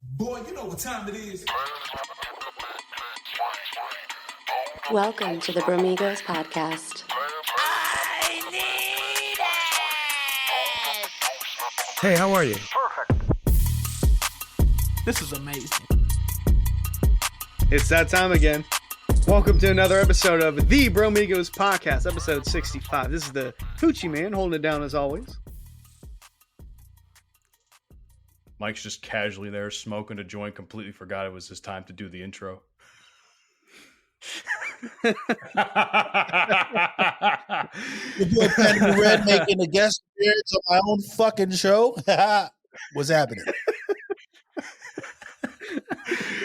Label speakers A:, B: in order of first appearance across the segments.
A: Boy, you know what time it is.
B: Welcome to the Bromigos podcast.
C: I need it!
D: Hey, how are you?
C: This is amazing.
D: It's that time again. Welcome to another episode of the Bromigos podcast, episode 65. This is the Hoochieman holding it down as always.
E: Mike's just casually there smoking a joint, completely forgot it was his time to do the intro.
F: Your boy Panama Red making a guest appearance on my own fucking show. What's happening?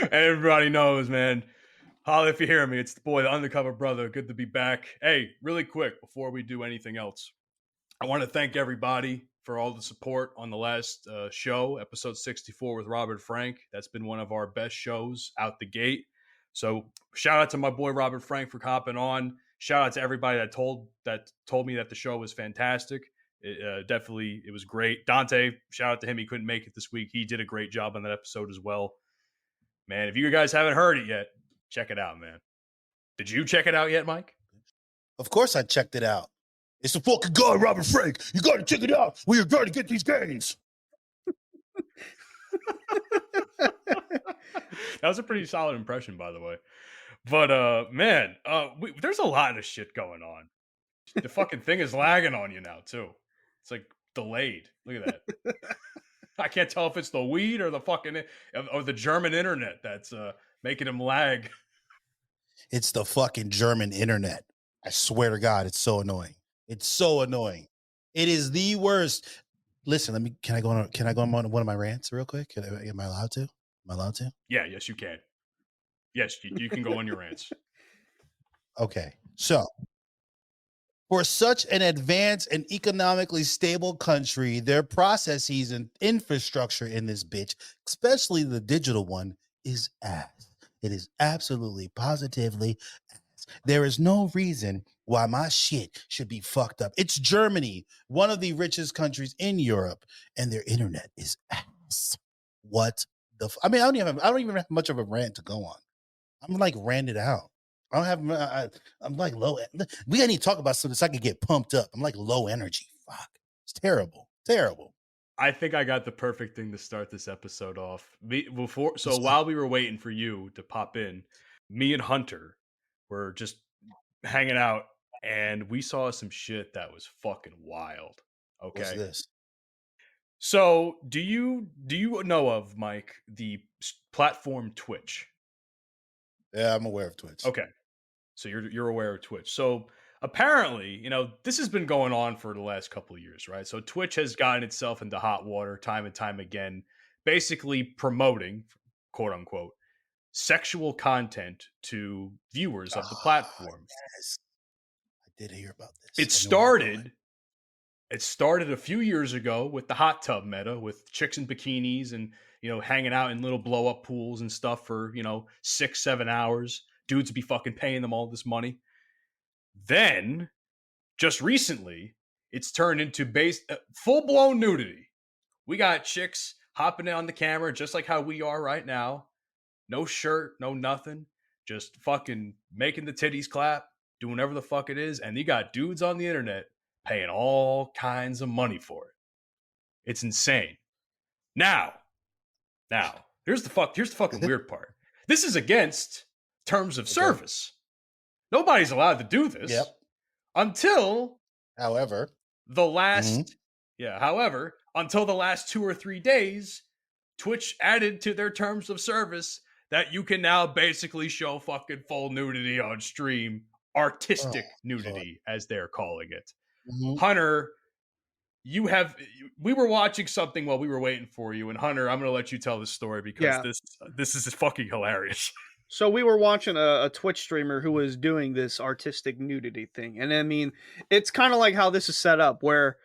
E: And everybody knows, man. Holla if you hear me. It's the boy, the Undercover Brotha. Good to be back. Hey, really quick, before we do anything else, I want to thank everybody for all the support on the last show, episode 64 with Robert Frank. That's been one of our best shows out the gate. So shout out to my boy Robert Frank for hopping on. Shout out to everybody that told me that the show was fantastic. It was great. Dante, shout out to him. He couldn't make it this week. He did a great job on that episode as well. Man, if you guys haven't heard it yet, check it out, man. Did you check it out yet, Mike?
F: Of course I checked it out. It's the fucking guy, Robert Frank. You got to check it out. We are trying to get these games.
E: That was a pretty solid impression, by the way. But man, there's a lot of shit going on. The fucking thing is lagging on you now too. It's like delayed. Look at that. I can't tell if it's the weed or the fucking or the German internet that's making him lag.
F: It's the fucking German internet. I swear to God, it's so annoying. It's so annoying. It is the worst. Listen, can I go on one of my rants real quick? Am I allowed to? Am I allowed to?
E: Yeah, yes, you can. Yes, you can go on your rants.
F: Okay. So, for such an advanced and economically stable country, their processes and infrastructure in this bitch, especially the digital one, is ass. It is absolutely, positively ass. There is no reason why my shit should be fucked up. It's Germany, one of the richest countries in Europe, and their internet is ass. What the? I mean, I don't even have much of a rant to go on. I'm like ranted out. I don't have. I'm like low. We need to talk about something so I can get pumped up. I'm like low energy. Fuck. It's terrible. Terrible.
E: I think I got the perfect thing to start this episode off. While we were waiting for you to pop in, me and Hunter were just hanging out, and we saw some shit that was fucking wild. Okay.
F: What's this?
E: So, do you know of, Mike, the platform Twitch?
F: Yeah, I'm aware of Twitch.
E: Okay. So you're aware of Twitch. So apparently, this has been going on for the last couple of years, right? So Twitch has gotten itself into hot water time and time again, basically promoting, quote unquote, sexual content to viewers of the platform.
F: Yes. I did hear about this.
E: It started a few years ago with the hot tub meta, with chicks in bikinis and, hanging out in little blow up pools and stuff for, 6-7 hours. Dudes be fucking paying them all this money. Then, just recently, it's turned into full-blown nudity. We got chicks hopping on the camera just like how we are right now. No shirt, no nothing. Just fucking making the titties clap, doing whatever the fuck it is. And you got dudes on the internet paying all kinds of money for it. It's insane. Now, here's the fucking weird part. This is against terms of service. Nobody's allowed to do this.
F: Yep.
E: Until
F: However,
E: the last 2 or 3 days, Twitch added to their terms of service that you can now basically show fucking full nudity on stream, artistic nudity, as they're calling it.
F: Mm-hmm.
E: Hunter, we were watching something while we were waiting for you, and Hunter, I'm going to let you tell this story because this is fucking hilarious.
D: So we were watching a Twitch streamer who was doing this artistic nudity thing. And I mean, it's kind of like how this is set up, where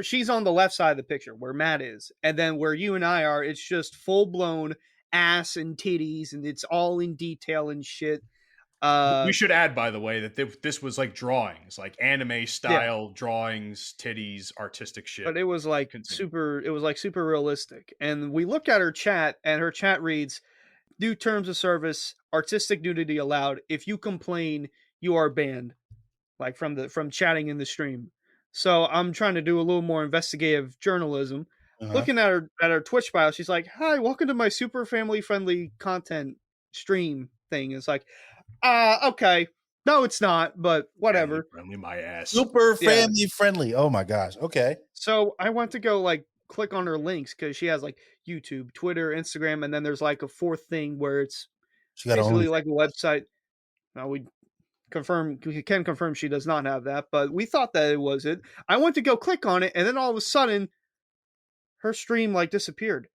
D: she's on the left side of the picture where Matt is. And then where you and I are, it's just full blown ass and titties, and it's all in detail and shit.
E: We should add, by the way, that this was like drawings, like anime style drawings, titties, artistic shit.
D: But it was like super realistic. And we look at her chat, and her chat reads, "New terms of service, artistic nudity allowed. If you complain, you are banned." Like from chatting in the stream. So I'm trying to do a little more investigative journalism. Looking at her Twitch bio, she's like, "Hi, welcome to my super family friendly content stream thing." It's like, okay. No, it's not, but whatever.
E: Friendly my ass.
F: Super family friendly. Oh my gosh. Okay.
D: So I went to go like click on her links because she has like YouTube, Twitter, Instagram, and then there's like a fourth thing where it's basically like a website. Now we can confirm she does not have that, but we thought that it was it. I went to go click on it, and then all of a sudden, her stream like disappeared.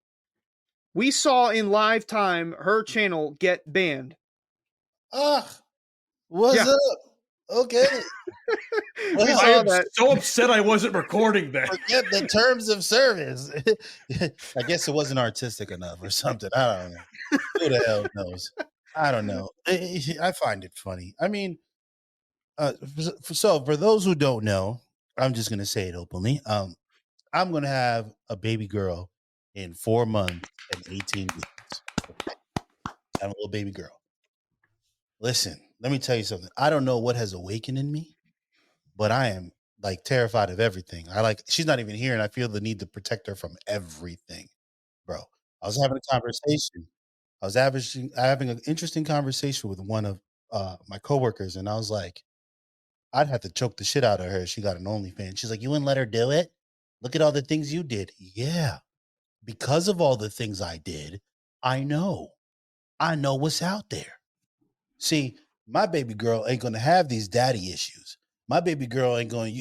D: We saw in live time her channel get banned.
F: What's up? Okay.
E: Well, I am so upset I wasn't recording that.
F: Forget the terms of service. I guess it wasn't artistic enough or something. I don't know. Who the hell knows? I don't know. I find it funny. I mean, so for those who don't know, I'm just gonna say it openly. I'm gonna have a baby girl in 4 months and 18 weeks. I'm a little baby girl. Listen, let me tell you something. I don't know what has awakened in me, but I am like terrified of everything. She's not even here, and I feel the need to protect her from everything, bro. I was having a conversation. I was having an interesting conversation with one of my coworkers, and I was like, I'd have to choke the shit out of her if she got an OnlyFans. She's like, you wouldn't let her do it? Look at all the things you did. Yeah. Because of all the things I did, I know what's out there. See, my baby girl ain't going to have these daddy issues. My baby girl ain't going,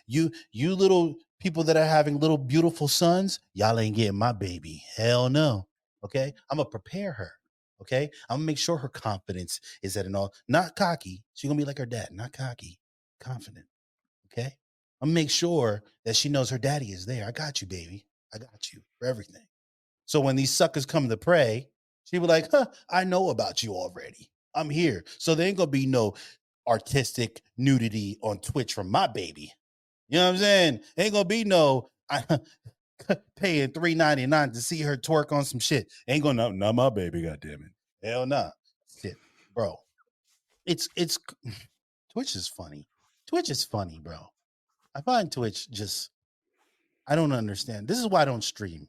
F: you little people that are having little beautiful sons, y'all ain't getting my baby. Hell no. Okay. I'm going to prepare her. Okay. I'm going to make sure her confidence is at an all, not cocky. She's going to be like her dad, not cocky, confident. Okay. I'm going to make sure that she knows her daddy is there. I got you, baby. I got you for everything. So when these suckers come to pray, she be like, I know about you already. I'm here. So there ain't going to be no artistic nudity on Twitch from my baby. You know what I'm saying? Ain't going to be no paying $3.99 to see her twerk on some shit. Ain't going to, not my baby, goddammit. Hell nah. Shit, bro. It's Twitch is funny. Twitch is funny, bro. I find Twitch just, I don't understand. This is why I don't stream.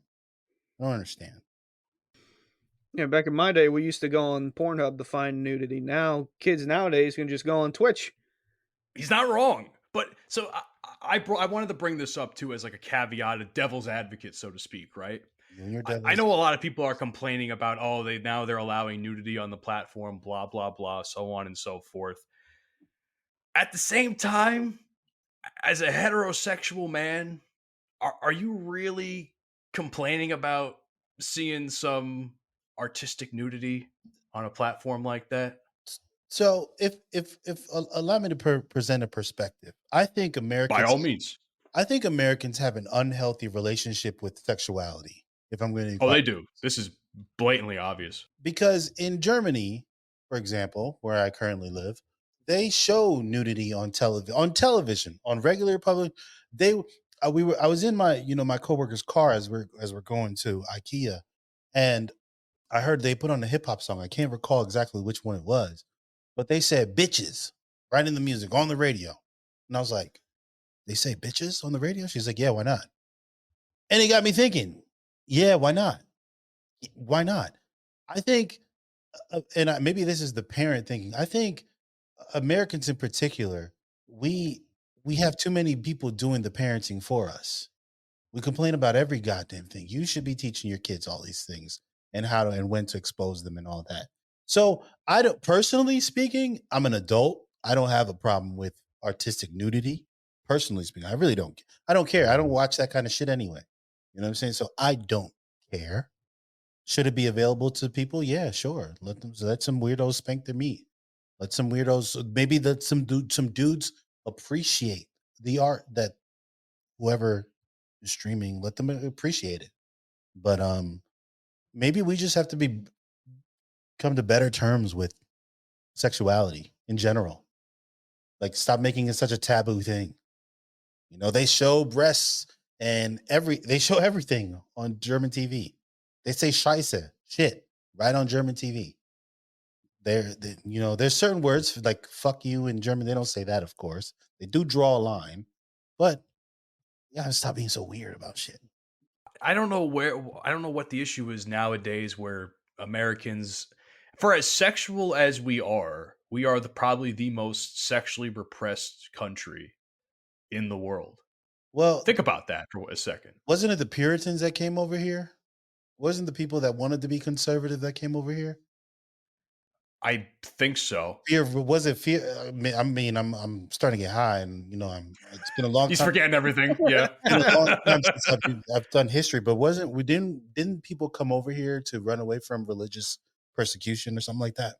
F: I don't understand.
D: Yeah, back in my day, we used to go on Pornhub to find nudity. Now, kids nowadays can just go on Twitch.
E: He's not wrong. But so I wanted to bring this up too as like a caveat, a devil's advocate, so to speak, right? I know a lot of people are complaining about, they're allowing nudity on the platform, blah, blah, blah, so on and so forth. At the same time, as a heterosexual man, are you really complaining about seeing some artistic nudity on a platform like that?
F: So if allow me to present a perspective, I think Americans,
E: by all means,
F: I think Americans have an unhealthy relationship with sexuality. If I'm going to,
E: they do. This is blatantly obvious. Because
F: in Germany, for example, where I currently live, they show nudity on television, on regular public. I was in my my coworker's car as we're going to IKEA, and I heard they put on a hip hop song. I can't recall exactly which one it was, but they said bitches right in the music on the radio. And I was like, they say bitches on the radio? She's like, yeah, why not? And it got me thinking, yeah, why not? Why not? I think, maybe this is the parent thinking, I think Americans in particular, we have too many people doing the parenting for us. We complain about every goddamn thing. You should be teaching your kids all these things and how to and when to expose them and all that. So I don't, personally speaking, I'm an adult. I don't have a problem with artistic nudity. Personally speaking, I really don't. I don't care. I don't watch that kind of shit anyway. You know what I'm saying? So I don't care. Should it be available to people? Yeah, sure. Let some weirdos spank their meat. Let some weirdos, maybe that some dudes appreciate the art that whoever is streaming, let them appreciate it. But maybe we just have to come to better terms with sexuality in general. Like, stop making it such a taboo thing. You know, they show breasts and they show everything on German TV. They say Scheiße, shit, right on German TV. You know, there's certain words like fuck you in German. They don't say that, of course. They do draw a line, but you gotta stop being so weird about shit.
E: I don't know what the issue is nowadays where Americans, for as sexual as we are probably the most sexually repressed country in the world.
F: Well,
E: think about that for a second.
F: Wasn't it the Puritans that came over here? Wasn't the people that wanted to be conservative that came over here?
E: I think so.
F: Was it fear? I mean, I'm starting to get high, and you know, it's been a long time.
E: He's forgetting everything. Yeah,
F: it's been a long time since I've done history. But didn't people come over here to run away from religious persecution or something like that?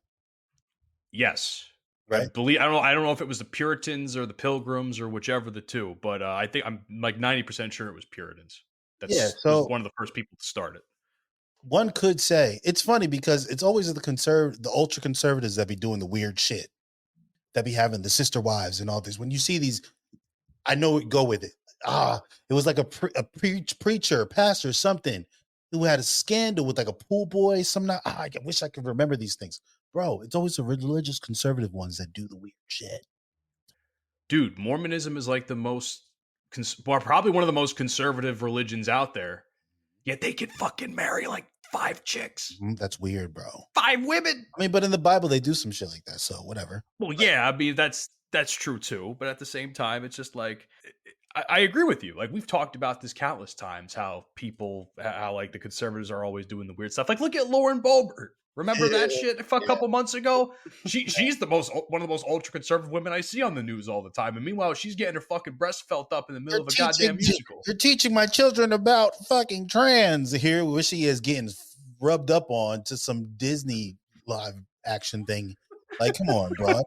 E: Yes,
F: right.
E: I don't know if it was the Puritans or the Pilgrims or whichever the two, but I think I'm like 90% sure it was Puritans. So one of the first people to start it.
F: One could say it's funny because it's always the ultra conservatives that be doing the weird shit, that be having the sister wives and all this. When you see these, I know it, go with it. It was like a preacher, pastor, something who had a scandal with like a pool boy. I wish I could remember these things, bro. It's always the religious conservative ones that do the weird shit.
E: Dude, Mormonism is like the most, probably one of the most conservative religions out there. Yet they could fucking marry like 5 chicks.
F: That's weird, bro.
E: 5 women.
F: I mean, but in the Bible, they do some shit like that. So whatever.
E: Well, yeah, I mean, that's true too. But at the same time, it's just like, I agree with you. Like, we've talked about this countless times, how like the conservatives are always doing the weird stuff. Like, look at Lauren Boebert. Remember that shit a couple months ago? She's one of the most ultra conservative women I see on the news all the time. And meanwhile, she's getting her fucking breast felt up in the middle of a goddamn musical.
F: You're teaching my children about fucking trans here, where she is getting rubbed up on to some Disney live action thing. Like, come on, bro.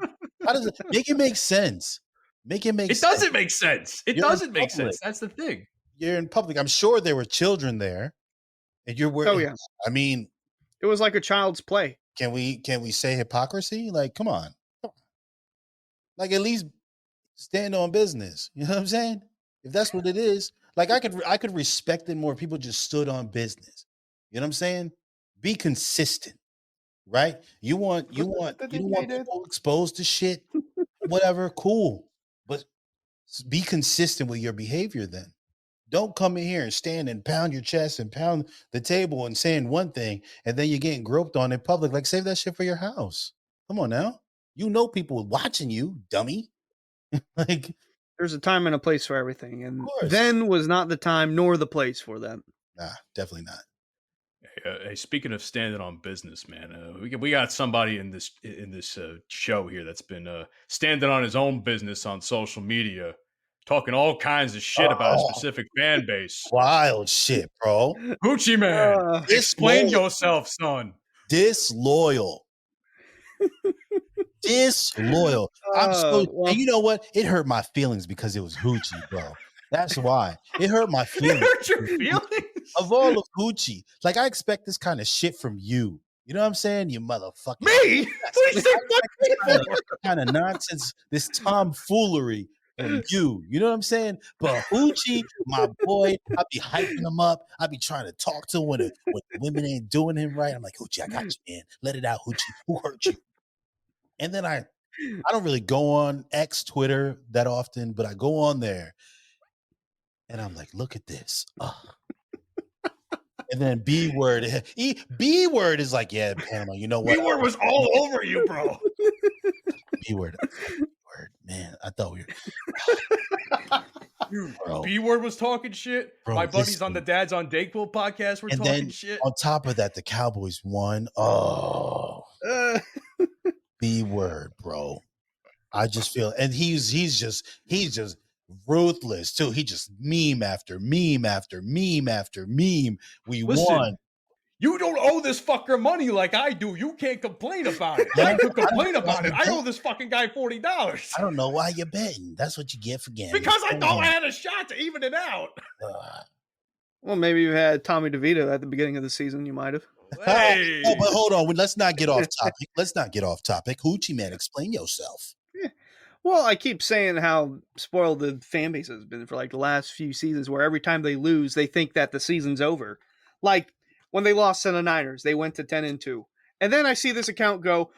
F: How does it make sense? It
E: doesn't make sense. It doesn't make sense. That's the thing.
F: You're in public. I'm sure there were children there, and you're wearing.
D: Oh yeah.
F: I mean,
D: it was like a child's play.
F: Can we say hypocrisy? Like, come on. Like, at least stand on business. You know what I'm saying? If that's what it is, like, I could respect it more if people just stood on business. You know what I'm saying? Be consistent, right? You want people exposed to shit, whatever, cool. But be consistent with your behavior then. Don't come in here and stand and pound your chest and pound the table and saying one thing, and then you're getting groped on in public. Like, save that shit for your house. Come on now. You know people watching you, dummy. Like,
D: there's a time and a place for everything. And then was not the time nor the place for that.
F: Nah, definitely not.
E: Hey, speaking of standing on business, man, we got somebody in this show here that's been standing on his own business on social media, talking all kinds of shit about a specific fan base.
F: Wild shit, bro.
E: Hoochieman, explain yourself, son.
F: Disloyal. Disloyal. And you know what? It hurt my feelings because it was Hoochie, bro. That's why. It hurt my feelings.
E: It hurt your feelings?
F: Of all of Hoochie. Like, I expect this kind of shit from you. You know what I'm saying? You motherfucker.
E: Me? What is
F: that kind of nonsense, this tomfoolery from you. You know what I'm saying? But Hoochie, my boy, I be hyping him up. I be trying to talk to him when the women ain't doing him right. I'm like, Hoochie, I got you, man. Let it out, Hoochie. Who hurt you? And then I don't really go on X, Twitter that often, but I go on there. And I'm like, look at this. And then B word is like, yeah, Panama, you know what?
E: B word was all over you, bro.
F: B word, man. I thought we were.
E: B word was talking shit.
F: Bro,
E: my buddies on the Dads on Dayquil podcast were talking shit.
F: On top of that, the Cowboys won. B word, bro. I just feel, and he's just ruthless too. He just meme after meme after meme after meme. Won.
E: You don't owe this fucker money like I do. You can't complain about it. I could complain about it. I owe this fucking guy $40.
F: I don't know why you're betting. That's what you get for gambling.
E: Because I thought I had a shot to even it out.
D: Well, maybe you had Tommy DeVito at the beginning of the season. You might have.
E: Hey.
F: No, but hold on. Let's not get off topic. Hoochieman, explain yourself.
D: Well, I keep saying how spoiled the fan base has been for like the last few seasons, where every time they lose, they think that the season's over. Like when they lost to the Niners, they went to 10-2, and then I see this account go,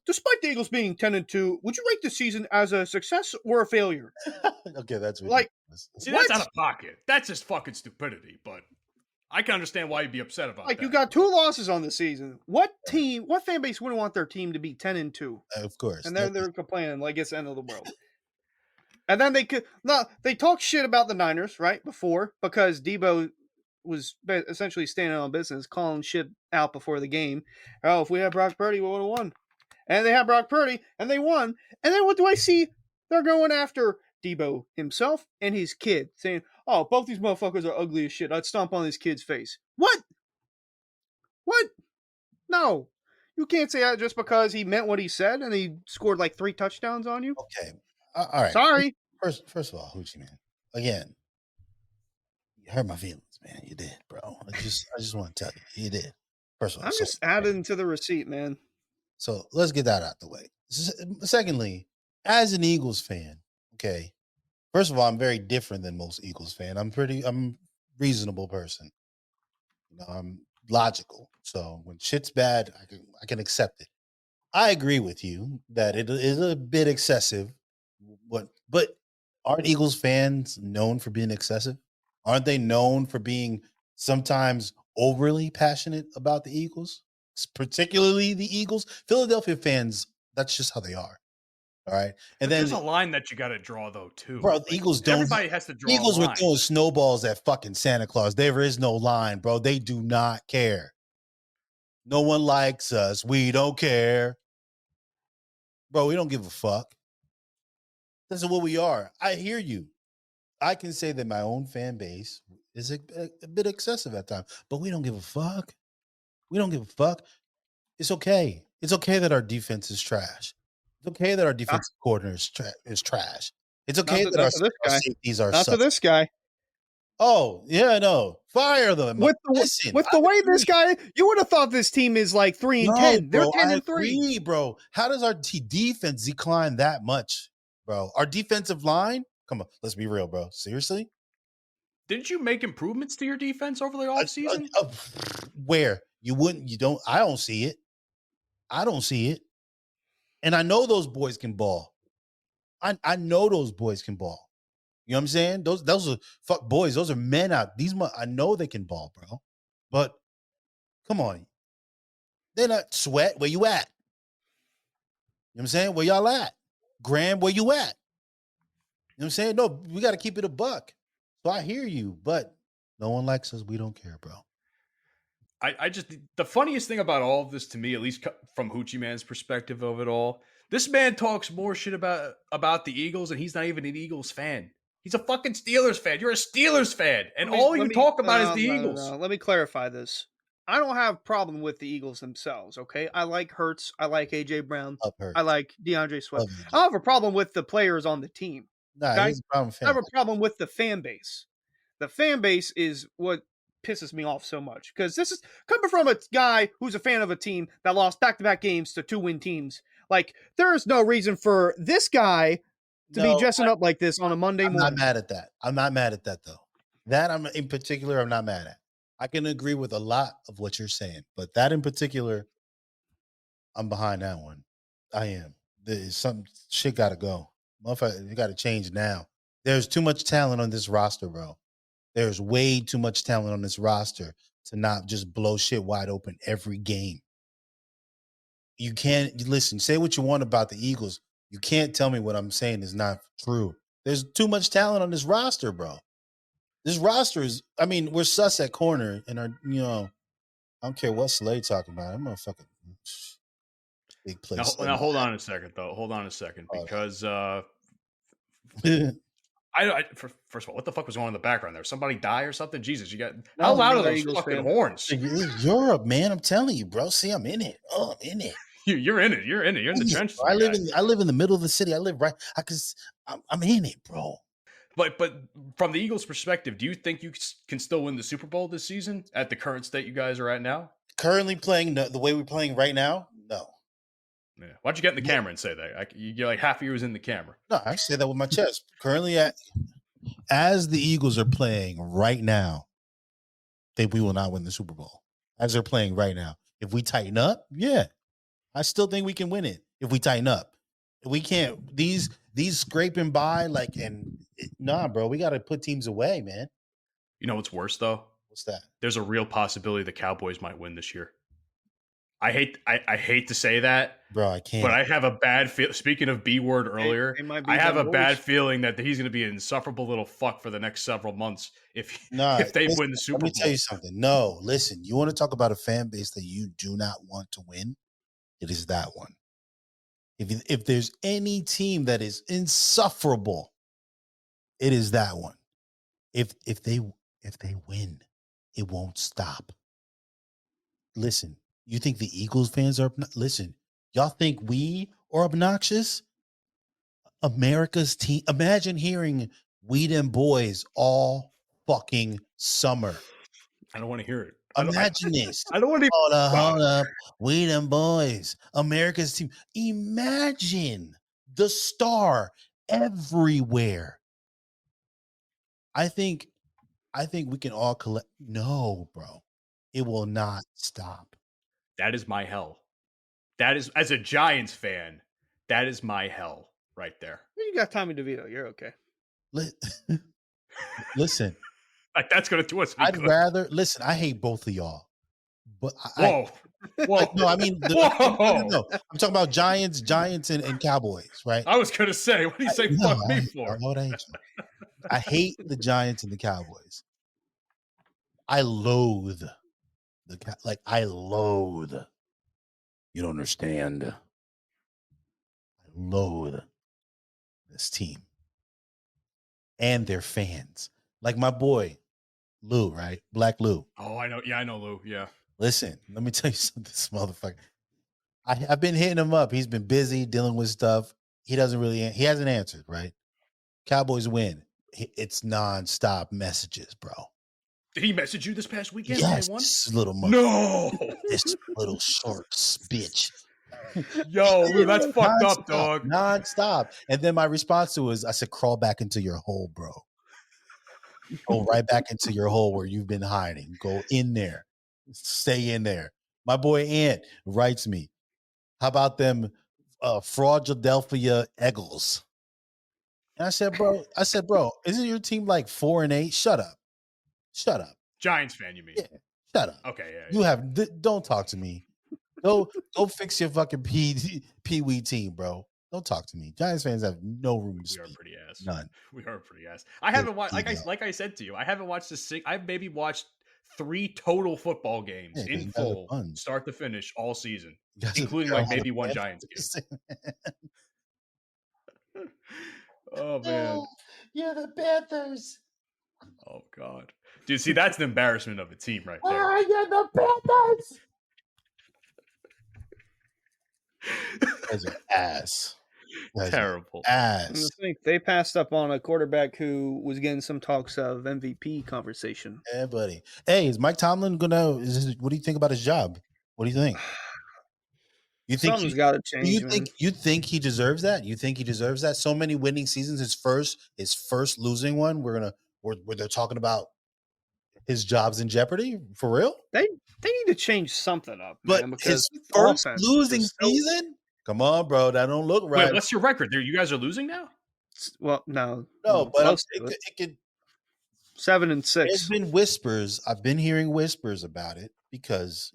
D: despite the Eagles being 10-2, would you rate the season as a success or a failure?
F: Okay, that's
D: Like,
E: See,
D: what?
E: that's out of pocket. That's just fucking stupidity, but I can understand why you'd be upset about
D: Like
E: that.
D: you got 2 losses on the season. What fan base wouldn't want their team to be 10-2?
F: Of course.
D: And then they're complaining like it's the end of the world. And then they talk shit about the Niners right before, because Debo was essentially standing on business, calling shit out before the game. Oh, if we had Brock Purdy, we would have won. And they had Brock Purdy, and they won. And then what do I see? They're going after Debo himself and his kid, saying, "Oh, both these motherfuckers are ugly as shit. I'd stomp on this kid's face." What? No. You can't say that just because he meant what he said and he scored like 3 touchdowns on you.
F: Okay. All right.
D: Sorry.
F: First of all, Hoochie Man, again, you hurt my feelings, man. You did, bro. I just want to tell you did. First of all,
D: I'm just adding to the receipt, man.
F: So let's get that out the way. Secondly, as an Eagles fan, okay. First of all, I'm very different than most Eagles fan. I'm a reasonable person. I'm logical. So when shit's bad, I can accept it. I agree with you that it is a bit excessive. But aren't Eagles fans known for being excessive? Aren't they known for being sometimes overly passionate about the Eagles? Particularly the Eagles. Philadelphia fans, that's just how they are. All right. And then
E: there's a line that you got to draw, though, too.
F: Bro, the Eagles don't.
E: Everybody has to draw
F: Eagles
E: a line.
F: were throwing snowballs at fucking Santa Claus. There is no line, bro. They do not care. No one likes us. We don't care. Bro, we don't give a fuck. This is what we are. I hear you. I can say that my own fan base is a bit excessive at times, but we don't give a fuck. We don't give a fuck. It's okay. It's okay that our defense is trash. It's okay that our defensive coordinator is trash. It's okay that our safeties are
D: not to this guy.
F: Oh, yeah, no. Fire them.
D: With the way this guy, you would have thought this team is like 3-10. They're 10-3.
F: Bro. How does our defense decline that much, bro? Our defensive line? Come on, let's be real, bro. Seriously?
E: Didn't you make improvements to your defense over the offseason?
F: Where? You don't. I don't see it. I don't see it. And I know those boys can ball. I know those boys can ball. You know what I'm saying? Those are fuck boys. Those are men out. I know they can ball, bro. But come on. They're not Sweat. Where you at? You know what I'm saying? Where y'all at? Graham, where you at? You know what I'm saying? No, we got to keep it a buck. So I hear you, but no one likes us. We don't care, bro.
E: I just, the funniest thing about all of this to me, at least from Hoochie Man's perspective of it all, this man talks more shit about the Eagles, and he's not even an Eagles fan. He's a fucking Steelers fan. You're a Steelers fan, and all you talk about is the Eagles.
D: No. Let me clarify this. I don't have a problem with the Eagles themselves, okay? I like Hurts. I like A.J. Brown. I like DeAndre Swift. I don't have a problem with the players on the team.
F: Nah,
D: okay?
F: he's a problem fan.
D: I have a problem with the fan base. The fan base is what pisses me off so much, because this is coming from a guy who's a fan of a team that lost back-to-back games to 2-win teams. Like, there is no reason for this guy to be dressing up like this on a Monday morning.
F: I'm not mad at that. I'm not mad at that, though. That I'm not mad at. I can agree with a lot of what you're saying, but that in particular, I'm behind that one. I am. There's some shit got to go. Motherfucker, you got to change now. There's too much talent on this roster, bro. There's way too much talent on this roster to not just blow shit wide open every game. You can't, listen, say what you want about the Eagles. You can't tell me what I'm saying is not true. There's too much talent on this roster, bro. This roster is, I mean, we're sus at corner, and I don't care what Slade talking about. I'm motherfucking big place.
E: Now hold on a second, though. Hold on a second, because first of all, what the fuck was going on in the background there? Somebody die or something? Jesus, you got how loud are those fucking horns?
F: Europe, man. I'm telling you, bro. See, I'm in it. Oh, I'm in it.
E: You're in it. You're in the trenches.
F: I live in the middle of the city. I live right. I'm in it, bro.
E: But from the Eagles' perspective, do you think you can still win the Super Bowl this season at the current state you guys are at now?
F: Currently playing the way we're playing right now, no.
E: Yeah. Why'd you get in the camera and say that? You're like half of you is in the camera.
F: No, I say that with my chest. Currently, as the Eagles are playing right now, we will not win the Super Bowl. As they're playing right now, if we tighten up, yeah, I still think we can win it. If we tighten up, we can't. These scraping by nah, bro. We got to put teams away, man.
E: You know what's worse though?
F: What's that?
E: There's a real possibility the Cowboys might win this year. I hate to say that,
F: bro. I can't.
E: But I have a bad feel. Speaking of B word earlier, I have a bad feeling that he's going to be an insufferable little fuck for the next several months if they win the Super Bowl.
F: Let me tell you something. No, listen. You want to talk about a fan base that you do not want to win? It is that one. If there's any team that is insufferable, it is that one. If they win, it won't stop. Listen. You think the Eagles fans are... Listen, y'all think we are obnoxious? America's team... Imagine hearing We Dem Boys all fucking summer.
E: I don't want to hear it.
F: Imagine this.
E: I don't want to...
F: Hold up. We Dem Boys. America's team. Imagine the star everywhere. I think we can all collect... No, bro. It will not stop.
E: That is my hell. That is, as a Giants fan, that is my hell right there.
D: You got Tommy DeVito. You're okay.
F: Listen.
E: Like, that's going to do us.
F: I'd rather... Listen, I hate both of y'all. But
E: Whoa.
F: No, I mean... No. I'm talking about Giants and Cowboys, right?
E: I was going to say, what do you say fuck me for?
F: I hate the Giants and the Cowboys. I loathe... I loathe. You don't understand. I loathe this team and their fans. Like my boy, Lou, right? Black Lou.
E: Oh, I know. Yeah, I know Lou. Yeah.
F: Listen, let me tell you something, this motherfucker. I've been hitting him up. He's been busy dealing with stuff. He hasn't answered, right? Cowboys win. It's nonstop messages, bro.
E: Did he message you this past weekend?
F: Yes, this little this little short bitch.
E: Yo, Lou, that's fucked up, dog.
F: Nonstop. And then my response to it was, I said, crawl back into your hole, bro. Go right back into your hole where you've been hiding. Go in there. Stay in there. My boy Ant writes me, how about them Fraudadelphia Eagles? And I said, bro, isn't your team like 4-8? Shut up.
E: Giants fan, you mean?
F: Yeah, shut up.
E: Okay, yeah.
F: You have... Don't talk to me. Go fix your fucking Pee-wee team, bro. Don't talk to me. Giants fans have no room to speak.
E: We are pretty ass.
F: None.
E: We are pretty ass. I haven't watched... Like I said to you, I haven't watched I've maybe watched 3 total football games in full, start to finish, all season, including like maybe one Giants game. Oh, man.
F: You're the Panthers.
E: Oh, God. Dude, see, that's an embarrassment of a team right there.
F: Where are you, the Panthers? That's an ass.
E: Terrible.
F: Ass.
D: They passed up on a quarterback who was getting some talks of MVP conversation.
F: Yeah, buddy. Hey, is Mike Tomlin what do you think about his job? What do you think?
D: Something's got to change.
F: You think he deserves that? You think he deserves that? So many winning seasons. His first losing one. Where they're talking about his job's in jeopardy for real.
D: They need to change something up.
F: But
D: man, because
F: his first losing season. Come on, bro. That don't look right.
E: Wait, what's your record? You guys are losing now?
D: Well, no,
F: but it could
D: 7-6.
F: There's been whispers. I've been hearing whispers about it because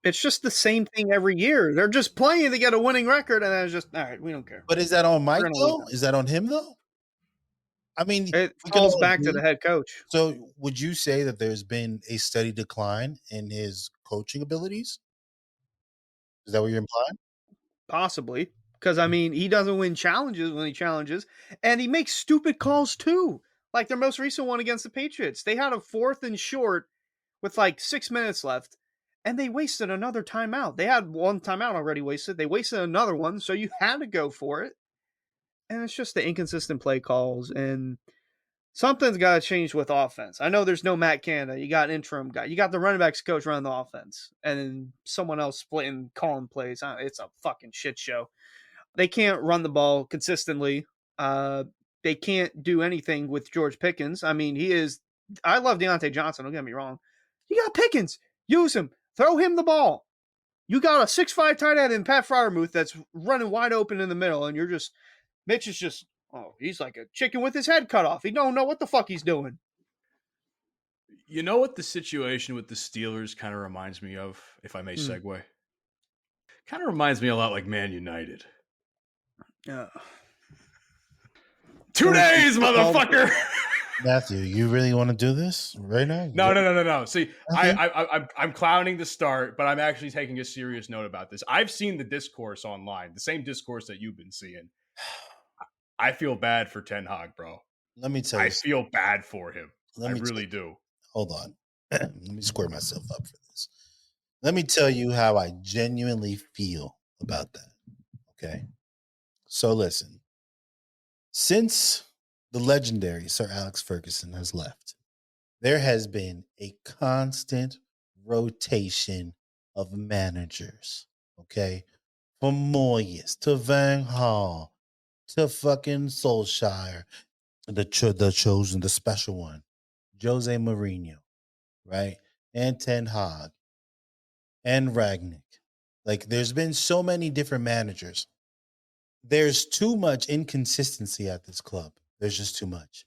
D: it's just the same thing every year. They're just playing to get a winning record, and then it's just all right. We don't care.
F: But is that on Mike though? Is that on him though? I mean,
D: it falls back to the head coach.
F: So, would you say that there's been a steady decline in his coaching abilities? Is that what you're implying?
D: Possibly, because I mean, he doesn't win challenges when he challenges, and he makes stupid calls too. Like their most recent one against the Patriots, they had a 4th and short with like 6 minutes left, and they wasted another timeout. They had one timeout already wasted. They wasted another one, so you had to go for it. and it's just the inconsistent play calls, and something's got to change with offense. I know there's no Matt Canada. You got an interim guy. You got the running backs coach running the offense, and then someone else splitting, calling plays. It's a fucking shit show. They can't run the ball consistently. They can't do anything with George Pickens. I mean, he is. I love Deontay Johnson. Don't get me wrong. You got Pickens. Use him. Throw him the ball. You got a 6'5" tight end in Pat Fryermuth that's running wide open in the middle, and you're just Mitch is just, oh, he's like a chicken with his head cut off. He don't know what the fuck he's doing.
E: You know what the situation with the Steelers kind of reminds me of, if I may segue? Kind of reminds me a lot like Man United.
D: Yeah.
E: 2 days, motherfucker.
F: Matthew, you really want to do this right now?
E: No. See,
F: Okay.
E: I'm clowning the start, but I'm actually taking a serious note about this. I've seen the discourse online, the same discourse that you've been seeing. I feel bad for Ten Hag, bro.
F: Let me tell you.
E: I feel bad for him. I really
F: do.
E: do.
F: Hold on. Let me square myself up for this. Let me tell you how I genuinely feel about that. Okay. So listen, since the legendary Sir Alex Ferguson has left, there has been a constant rotation of managers. Okay. From Moyes to Van Gaal to fucking Solskjaer, the chosen, the special one, Jose Mourinho, right? And Ten Hag and Ragnick. Like, there's been so many different managers. There's too much inconsistency at this club. There's just too much.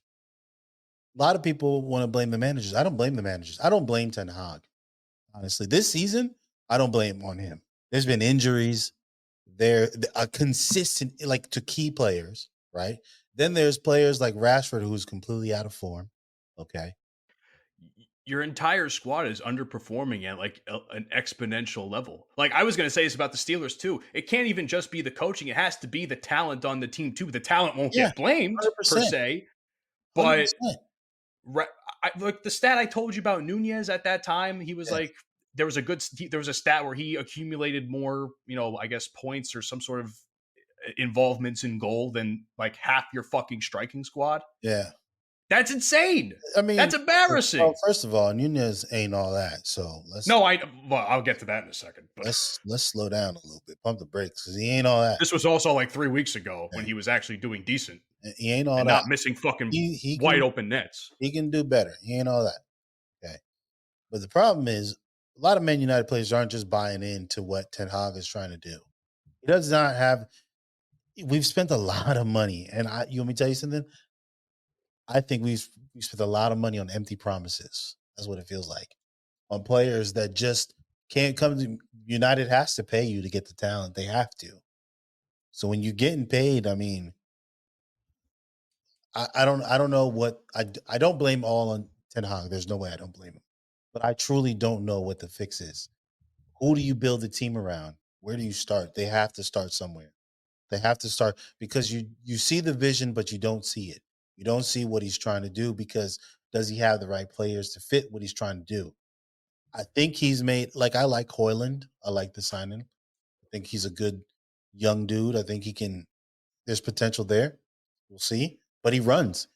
F: A lot of people want to blame the managers. I don't blame the managers. I don't blame Ten Hag. Honestly, this season, I don't blame on him. There's been injuries. They're consistent, like, to key players, right? Then there's players like Rashford, who's completely out of form. Okay.
E: Your entire squad is underperforming at like an exponential level. Like I was going to say this about the Steelers too. It can't even just be the coaching. It has to be the talent on the team too. The talent won't get blamed
F: 100%.
E: per se, but
F: 100%.
E: Like the stat I told you about Nunez at that time, he was like, there was a stat where he accumulated more, I guess points or some sort of involvements in goal than like half your fucking striking squad.
F: Yeah.
E: That's insane.
F: I mean,
E: that's embarrassing.
F: Well, first of all, Nunez ain't all that. So
E: I'll get to that in a second. But
F: let's slow down a little bit, pump the brakes, because he ain't all that.
E: This was also like 3 weeks ago when he was actually doing decent.
F: He ain't all
E: and
F: that.
E: Not missing fucking wide open nets.
F: He can do better. He ain't all that. Okay, but the problem is a lot of Man United players aren't just buying into what Ten Hag is trying to do. He does not have. We've spent a lot of money, and you want me to tell you something? I think we spent a lot of money on empty promises. That's what it feels like. On players that just can't come to United. Has to pay you to get the talent. They have to. So when you're getting paid, I mean, I don't know what I don't blame all on Ten Hag. There's no way I don't blame him. But I truly don't know what the fix is. Who do you build the team around? Where do you start? They have to start somewhere. They have to start because you see the vision, but you don't see it. You don't see what he's trying to do because does he have the right players to fit what he's trying to do? I think he's made, like, I like Hoyland. I like the signing. I think he's a good young dude. I think there's potential there. We'll see. But he runs,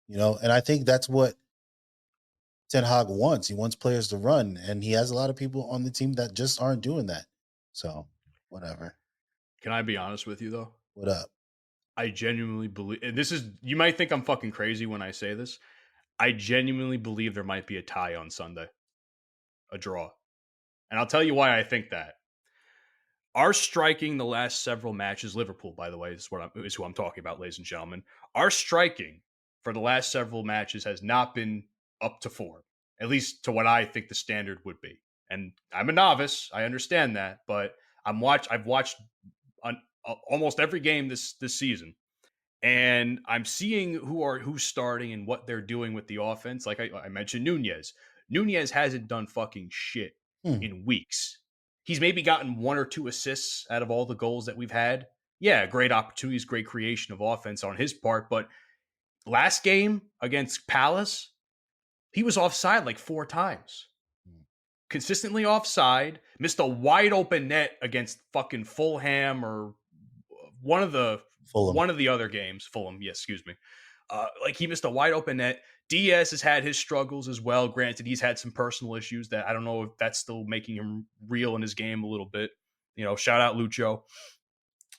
F: and I think that's what Ten Hag wants. He wants players to run, and he has a lot of people on the team that just aren't doing that. So, whatever.
E: Can I be honest with you, though?
F: What up?
E: I genuinely believe, and you might think I'm fucking crazy when I say this. I genuinely believe there might be a tie on Sunday, a draw. And I'll tell you why I think that. Our striking the last several matches, Liverpool, by the way, is who I'm talking about, ladies and gentlemen. Our striking for the last several matches has not been up to form, at least to what I think the standard would be. And I'm a novice, I understand that, but I've watched almost every game this season, and I'm seeing who's starting and what they're doing with the offense. Like I mentioned, Nunez hasn't done fucking shit in weeks. He's maybe gotten 1 or 2 assists out of all the goals that we've had. Yeah, great opportunities, great creation of offense on his part, but last game against Palace, he was offside like 4 times. Consistently offside, missed a wide open net against fucking Fulham or one of the
F: Fulham.
E: One of the other games, Fulham, yes, excuse me. Like he missed a wide open net. Diaz has had his struggles as well. Granted, he's had some personal issues that I don't know if that's still making him real in his game a little bit. Shout out Lucho.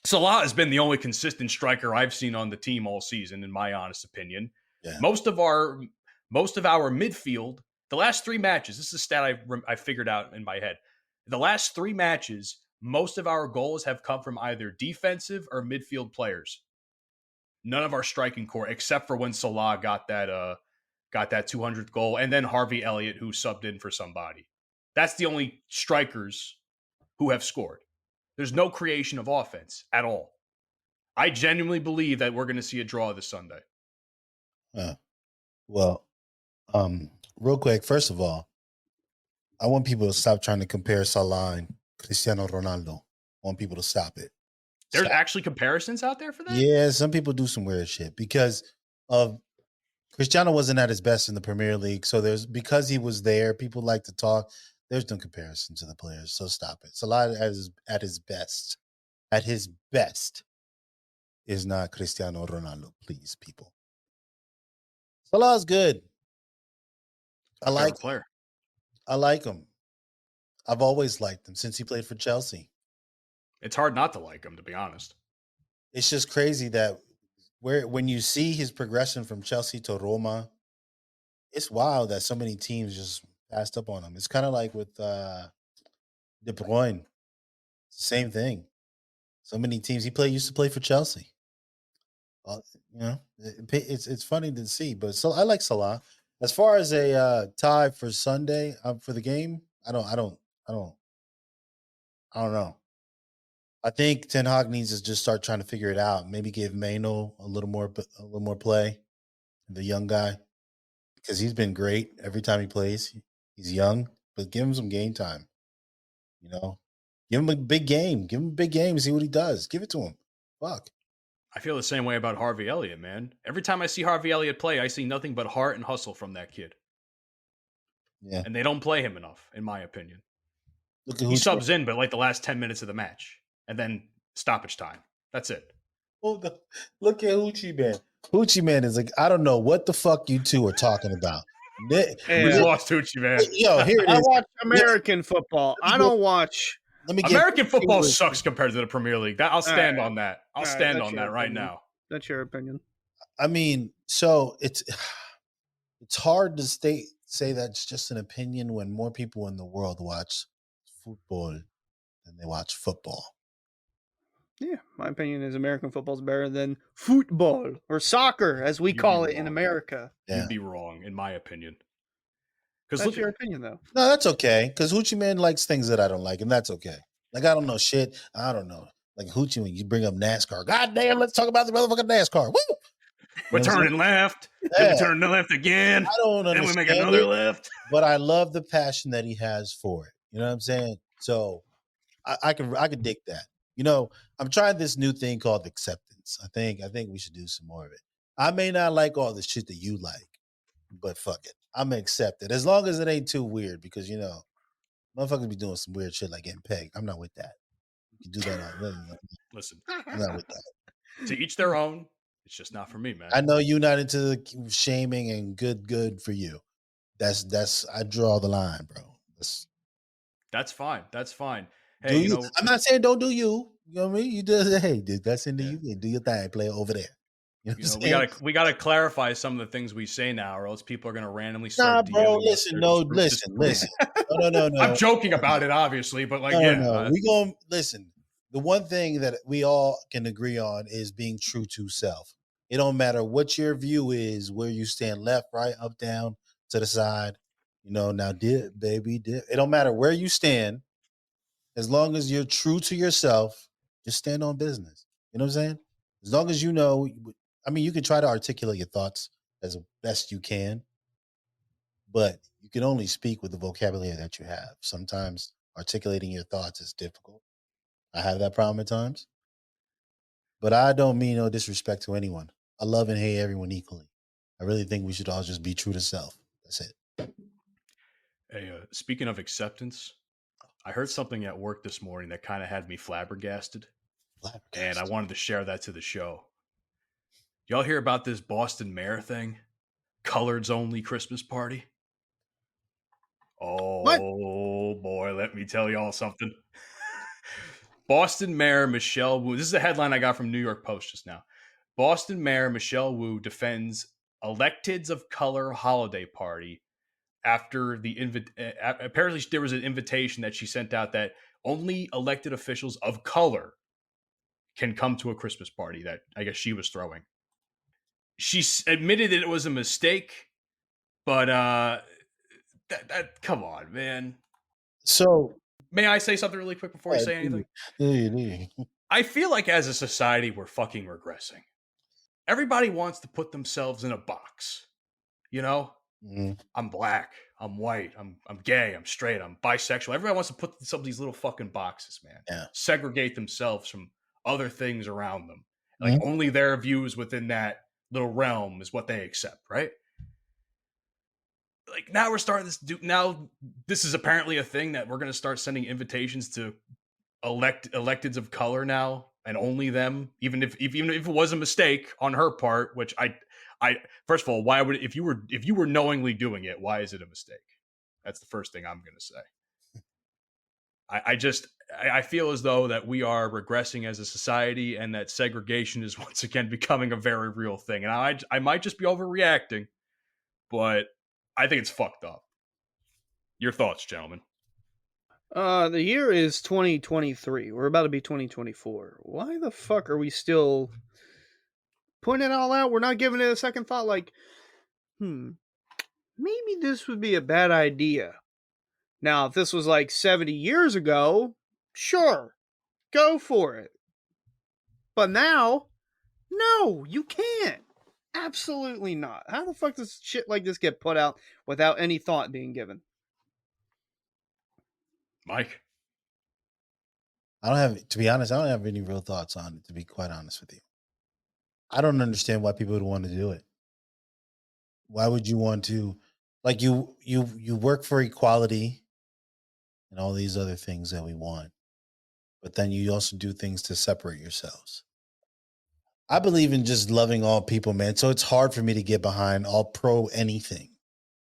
E: Salah has been the only consistent striker I've seen on the team all season, in my honest opinion.
F: Yeah.
E: Most of our midfield, the last 3 matches, this is a stat I figured out in my head. The last 3 matches, most of our goals have come from either defensive or midfield players. None of our striking core, except for when Salah got that 200th goal, and then Harvey Elliott, who subbed in for somebody. That's the only strikers who have scored. There's no creation of offense at all. I genuinely believe that we're going to see a draw this Sunday.
F: Well, real quick, first of all, I want people to stop trying to compare Salah and Cristiano Ronaldo. I want people to stop it.
E: There's actually comparisons out there for that?
F: Yeah, some people do some weird shit because of Cristiano wasn't at his best in the Premier League. So because he was there, people like to talk. There's no comparison to the players. So stop it. Salah at his best is not Cristiano Ronaldo. Please, people. Salah's good. I like him. I've always liked him since he played for Chelsea.
E: It's hard not to like him, to be honest.
F: It's just crazy that when you see his progression from Chelsea to Roma, it's wild that so many teams just passed up on him. It's kind of like with De Bruyne. It's the same thing. So many teams. He used to play for Chelsea. It's funny to see, but so I like Salah. As far as a tie for Sunday for the game, I don't know. I think Ten Hag needs to just start trying to figure it out. Maybe give Maino a little more play, the young guy, because he's been great every time he plays. He's young, but give him some game time. Give him a big game. Give him a big game and see what he does. Give it to him. Fuck.
E: I feel the same way about Harvey Elliott, man. Every time I see Harvey Elliott play, I see nothing but heart and hustle from that kid.
F: Yeah.
E: And they don't play him enough, in my opinion.
F: He
E: subs in, but like the last 10 minutes of the match. And then stoppage time. That's it.
F: Look at Hoochieman. Hoochieman is like, I don't know what the fuck you two are talking about.
E: We lost Hoochieman.
F: Yo, here it is.
D: I watch American football. I don't watch.
E: American football sucks compared to the Premier League. I'll stand on that. I'll stand on that right now.
D: That's your opinion.
F: I mean, so it's hard to say that's just an opinion when more people in the world watch football than they watch football.
D: Yeah, my opinion is American football is better than football or soccer, as we call it in America.
F: Yeah.
E: You'd be wrong, in my opinion.
D: That's your opinion, though.
F: No, that's okay. Because Hoochie Man likes things that I don't like, and that's okay. Like, I don't know shit. I don't know. Like, Hoochie, when you bring up NASCAR, God damn, let's talk about the motherfucking NASCAR. Woo!
E: We're turning left.
F: Yeah.
E: Then we turn left again.
F: I don't understand.
E: Then we make another left.
F: But I love the passion that he has for it. You know what I'm saying? So I can dig that. I'm trying this new thing called acceptance. I think we should do some more of it. I may not like all the shit that you like, but fuck it. I'm gonna accept it. As long as it ain't too weird, because motherfuckers be doing some weird shit like getting pegged. I'm not with that. You can do that. Listen, I'm not with that.
E: To each their own. It's just not for me, man.
F: I know you're not into the shaming and good for you. That's I draw the line, bro.
E: That's fine. That's fine. Hey,
F: I'm not saying don't do you. You know what I mean? You just hey, dude, that's into you. Do your thing, play over there.
E: We gotta clarify some of the things we say now, or else people are gonna randomly start.
F: Nah, bro. Listen. No.
E: I'm joking about it, obviously, but
F: we gonna listen. The one thing that we all can agree on is being true to self. It don't matter what your view is, where you stand, left, right, up, down, to the side. Now dip, baby, dip. It don't matter where you stand. As long as you're true to yourself, just stand on business. You know what I'm saying? As long as you can try to articulate your thoughts as best you can, but you can only speak with the vocabulary that you have. Sometimes articulating your thoughts is difficult. I have that problem at times. But I don't mean no disrespect to anyone. I love and hate everyone equally. I really think we should all just be true to self. That's it.
E: Hey, speaking of acceptance, I heard something at work this morning that kind of had me flabbergasted. and I wanted to share that to the show. Y'all hear about this Boston mayor thing? Coloreds only Christmas party?
D: What?
E: Oh boy, let me tell y'all something. Boston Mayor Michelle Wu. This is a headline I got from New York Post just now. Boston Mayor Michelle Wu defends electeds of color holiday party after apparently there was an invitation that she sent out that only elected officials of color can come to a Christmas party that I guess she was throwing. She admitted that it was a mistake, but come on, man.
F: So,
E: may I say something really quick before you say anything? I feel like as a society, we're fucking regressing. Everybody wants to put themselves in a box. You know, I'm black, I'm white, I'm gay, I'm straight, I'm bisexual. Everybody wants to put some of these little fucking boxes, man.
F: Yeah.
E: Segregate themselves from other things around them. Like only their views within that little realm is what they accept, right? Like now we're starting this. Now this is apparently a thing that we're going to start sending invitations to electeds of color now, and only them. Even if it was a mistake on her part, which I first of all, why would if you were knowingly doing it, why is it a mistake? That's the first thing I'm going to say. I feel as though that we are regressing as a society, and that segregation is once again becoming a very real thing. And I might just be overreacting, but I think it's fucked up. Your thoughts, gentlemen?
D: The year is 2023. We're about to be 2024. Why the fuck are we still putting it all out? We're not giving it a second thought. Like, maybe this would be a bad idea. Now, if this was like 70 years ago, sure, go for it. But now, no, you can't. Absolutely not. How the fuck does shit like this get put out without any thought being given?
E: Mike?
F: To be honest, I don't have any real thoughts on it, to be quite honest with you. I don't understand why people would want to do it. Why would you want to, like, you work for equality and all these other things that we want, but then you also do things to separate yourselves. I believe in just loving all people, man. So it's hard for me to get behind all pro anything.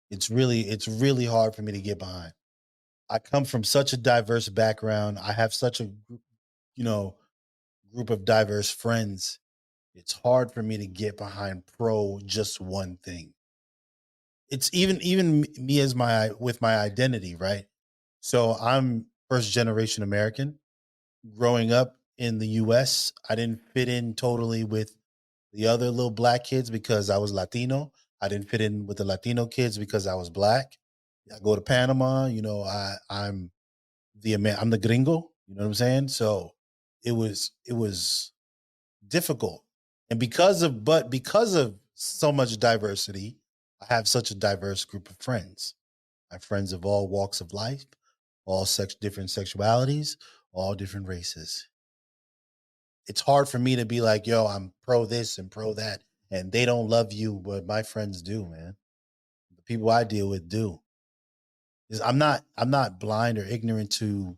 F: It's really hard for me to get behind. I come from such a diverse background. I have such a, group of diverse friends. It's hard for me to get behind pro just one thing. It's even me as with my identity, right? So I'm first generation American. Growing up in the US, I didn't fit in totally with the other little black kids because I was Latino. I didn't fit in with the Latino kids because I was black. I go to Panama, I'm the gringo, you know what I'm saying? So it was difficult. And because of so much diversity, I have such a diverse group of friends. I have friends of all walks of life, all different sexualities, all different races. It's hard for me to be like, yo, I'm pro this and pro that, and they don't love you, but my friends do, man. The people I deal with do. I'm not blind or ignorant to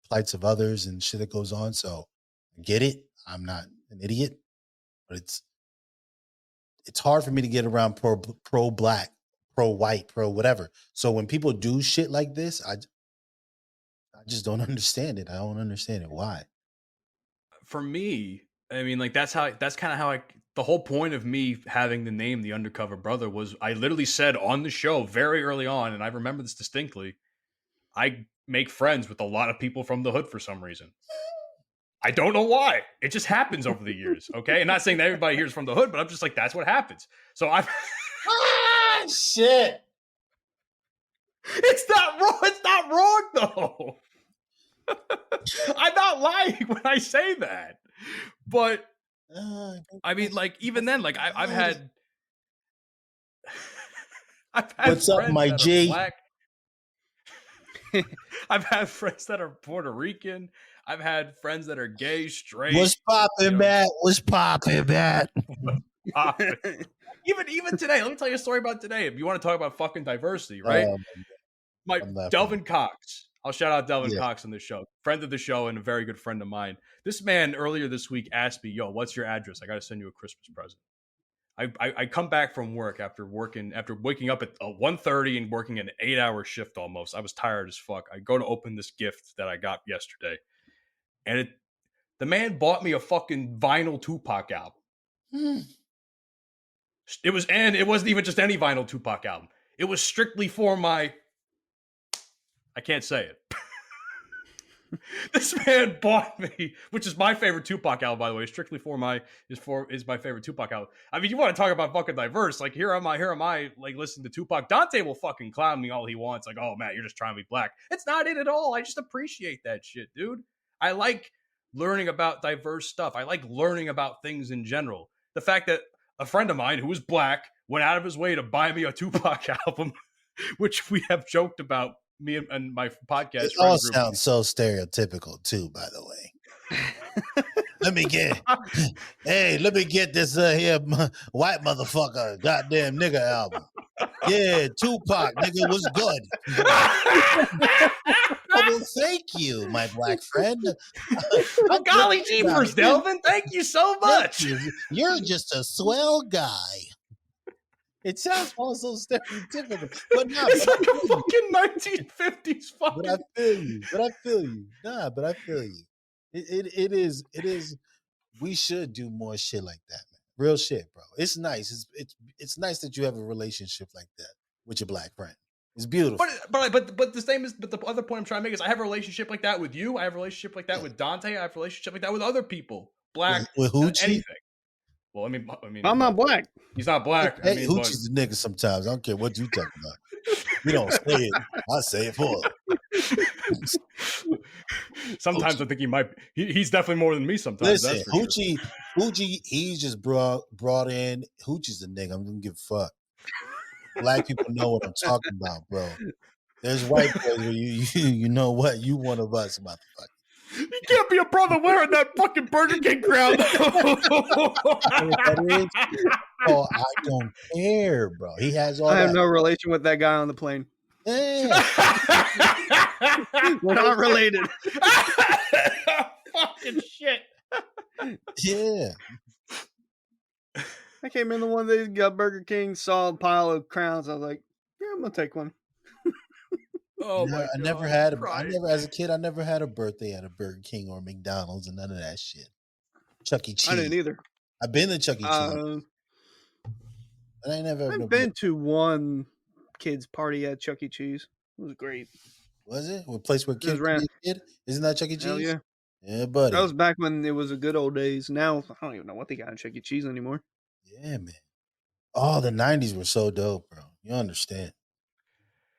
F: plights of others and shit that goes on. So I get it. I'm not an idiot, but it's hard for me to get around pro black, pro white, pro whatever. So when people do shit like this, I just don't understand it. I don't understand it. Why?
E: For me, I mean, like that's kind of how the whole point of me having the name The Undercover Brotha was I literally said on the show very early on, and I remember this distinctly, I make friends with a lot of people from the hood for some reason. I don't know why. It just happens over the years, okay? And not saying that everybody here is from the hood, but I'm just like, that's what happens. So I'm...
F: shit!
E: It's not wrong. It's not wrong, though. I'm not lying when I say that. But, I mean, like, even then, like, I've had...
F: What's up, my G?
E: Black. I've had friends that are Puerto Rican. I've had friends that are gay, straight.
F: What's poppin', Matt? What's poppin', Matt?
E: Even today, let me tell you a story about today. If you want to talk about fucking diversity, right? Delvin Cox. I'll shout out Delvin
F: Yeah.
E: Cox on this show, friend of the show and a very good friend of mine. This man earlier this week asked me, "Yo, what's your address? I got to send you a Christmas present." I come back from work after waking up at 1:30 and working an 8-hour shift almost. I was tired as fuck. I go to open this gift that I got yesterday, and the man bought me a fucking vinyl Tupac album. It wasn't even just any vinyl Tupac album. It was strictly for my. I can't say it. This man bought me, which is my favorite Tupac album, by the way. Strictly for my is my favorite Tupac album. I mean, you want to talk about fucking diverse? Like here am I, like listening to Tupac. Dante will fucking clown me all he wants. Like, oh Matt, you're just trying to be black. It's not it at all. I just appreciate that shit, dude. I like learning about diverse stuff. I like learning about things in general. The fact that a friend of mine who was black went out of his way to buy me a Tupac album, which we have joked about. Me and my podcast.
F: It all sounds so stereotypical too, by the way. let me get this here white motherfucker goddamn nigga album. Yeah, Tupac nigga was good. Well, thank you, my black friend.
E: Golly jeepers, Delvin, thank you so much.
F: You're just a swell guy. It sounds also stereotypical, but no.
E: It's like a fucking 1950s fucking.
F: But I feel you. But I feel you. It is. We should do more shit like that, man. Real shit, bro. It's nice. It's nice that you have a relationship like that with your black friend. It's beautiful.
E: But the other point I'm trying to make is I have a relationship like that with you. I have a relationship like that with Dante. I have a relationship like that with other people. Black
F: with Hoochie?
E: Anything. Well, I mean,
D: I'm not black.
E: He's not black.
F: Hey, Hoochie's the nigga sometimes. I don't care what you talking about. You don't say it. I say it for him.
E: Sometimes Hoochie. I think he might. He's definitely more than me. Sometimes.
F: Listen,
E: that's for
F: Hoochie, he's just brought in. Hoochie's the nigga. I'm gonna give a fuck. Black people know what I'm talking about, bro. There's white boys where you know what? You one of us, motherfucker.
E: You can't be a brother wearing that fucking Burger King crown.
F: Oh, I don't care, bro. He has all
D: I have
F: that.
D: no relation with that guy on the plane.
F: Yeah.
D: We're not related.
E: Fucking shit.
F: Yeah.
D: I came in the one day, got Burger King, saw a pile of crowns. I was like, yeah, I'm going to take one.
E: Oh
F: no,
E: my God.
F: As a kid, I never had a birthday at a Burger King or McDonald's and none of that shit. Chuck E. Cheese.
D: I didn't either.
F: I've been to Chuck E. Cheese. But I never
D: I've been to one kid's party at Chuck E. Cheese. It was great.
F: Was it? A place where kids can be a kid? Isn't that Chuck E. Cheese?
D: Hell yeah.
F: Yeah, buddy.
D: That was back when it was the good old days. Now, I don't even know what they got in Chuck E. Cheese anymore.
F: Yeah, man. Oh, the 90s were so dope, bro. You understand.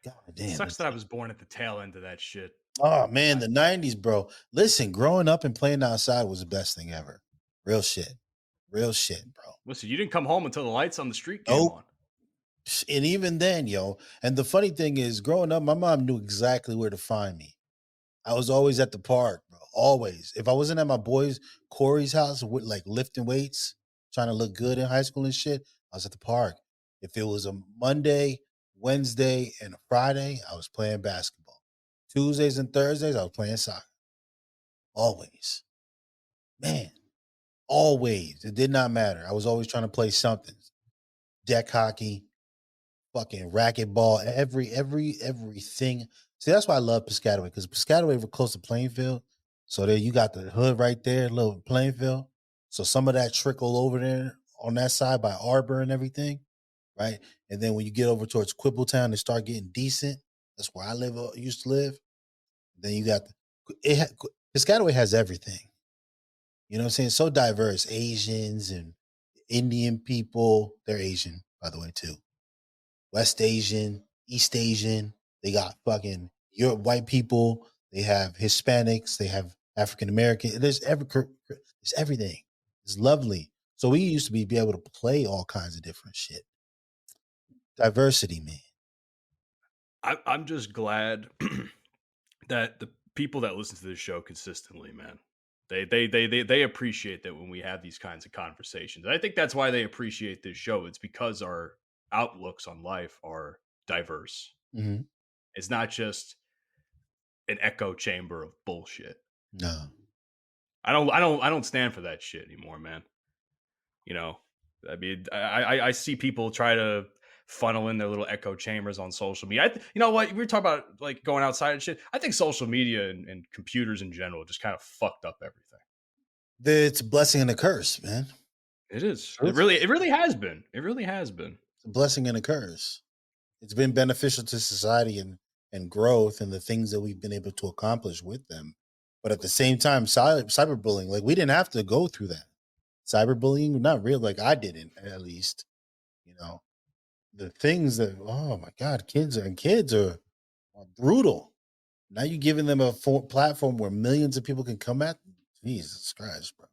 F: God damn.
E: It sucks that I was born at the tail end of that shit.
F: Oh, man, the 90s, bro. Listen, growing up and playing outside was the best thing ever. Real shit. Real shit, bro.
E: Listen, you didn't come home until the lights on the street came on.
F: And even then, yo. And the funny thing is, growing up, my mom knew exactly where to find me. I was always at the park, bro. Always. If I wasn't at my boys Corey's house with like lifting weights, trying to look good in high school and shit, I was at the park. If it was a Monday, Wednesday, and a Friday, I was playing basketball. Tuesdays and Thursdays, I was playing soccer. Always. Man. Always. It did not matter. I was always trying to play something. Deck hockey, fucking racquetball, everything. See, that's why I love Piscataway, because Piscataway was close to Plainfield. So there you got the hood right there, little Plainfield. So some of that trickle over there on that side by Arbor and everything, right? And then when you get over towards Quibbletown and start getting decent, that's where I used to live. Then you got Piscataway has everything. You know what I'm saying? So diverse. Asians and Indian people. They're Asian, by the way, too. West Asian, East Asian. They got fucking white people. They have Hispanics. They have African American. There's everything. It's lovely. So we used to be able to play all kinds of different shit. Diversity, man.
E: I'm just glad that the people that listen to this show consistently, man, they appreciate that when we have these kinds of conversations. I think that's why they appreciate this show. It's because our outlooks on life are diverse.
F: Mm-hmm.
E: It's not just an echo chamber of bullshit.
F: No.
E: I don't stand for that shit anymore, man. You know, I mean, I see people try to funnel in their little echo chambers on social media. You know what? We were talking about like going outside and shit. I think social media and computers in general just kind of fucked up everything.
F: It's a blessing and a curse, man.
E: It is.
F: Sure.
E: It really has been. It really has been.
F: It's a blessing and a curse. It's been beneficial to society and growth and the things that we've been able to accomplish with them. But at the same time, cyberbullying, like we didn't have to go through that. Cyberbullying, not real, like I didn't, at least. You know, the things that, oh my God, kids are brutal. Now you're giving them a platform where millions of people can come at them. Jesus Christ, bro.